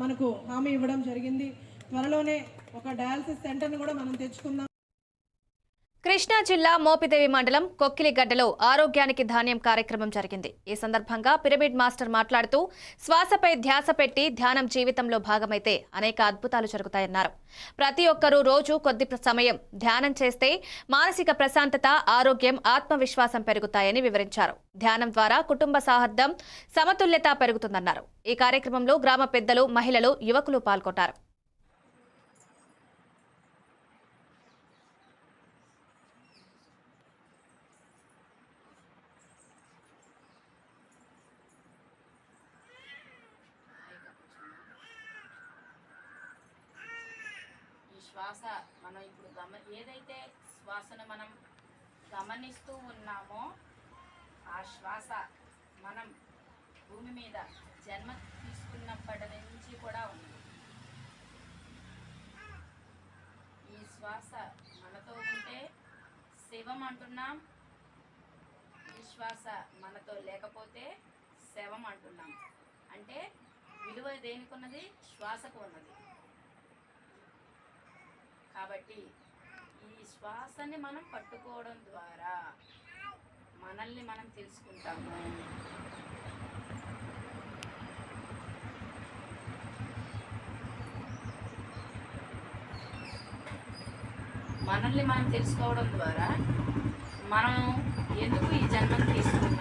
మనకు హామీ ఇవ్వడం జరిగింది. త్వరలోనే ఒక డయాలసిస్ సెంటర్ని కూడా మనం తెచ్చుకుందాం. కృష్ణా జిల్లా మోపిదేవి మండలం కొక్కిలిగడ్డలో ఆరోగ్యానికి ధాన్యం కార్యక్రమం జరిగింది. ఈ సందర్భంగా పిరమిడ్ మాస్టర్ మాట్లాడుతూ శ్వాసపై ధ్యాస పెట్టి ధ్యానం జీవితంలో భాగమైతే అనేక అద్భుతాలు జరుగుతాయన్నారు. ప్రతి ఒక్కరూ రోజు కొద్ది సమయం ధ్యానం చేస్తే మానసిక ప్రశాంతత, ఆరోగ్యం, ఆత్మవిశ్వాసం పెరుగుతాయని వివరించారు. ధ్యానం ద్వారా కుటుంబ సౌహార్దం, సమతుల్యత పెరుగుతుందన్నారు. ఈ కార్యక్రమంలో గ్రామ పెద్దలు, మహిళలు, యువకులు పాల్గొన్నారు. శ్వాస మనం ఇప్పుడు ఏదైతే శ్వాసను మనం గమనిస్తూ ఉన్నామో ఆ శ్వాస మనం భూమి మీద జన్మ తీసుకున్నప్పటి నుంచి కూడా ఉంది. ఈ శ్వాస మనతో ఉంటే శివం అంటున్నాం, ఈ శ్వాస మనతో లేకపోతే శవం అంటున్నాం. అంటే విలువ దేనికున్నది? శ్వాసకు ఉన్నది. కాబట్టి ఈ శ్వాసని మనం పట్టుకోవడం ద్వారా మనల్ని మనం తెలుసుకుంటాము. మనల్ని మనం తెలుసుకోవడం ద్వారా మనం ఎందుకు ఈ జన్మను తీసుకుంటాం,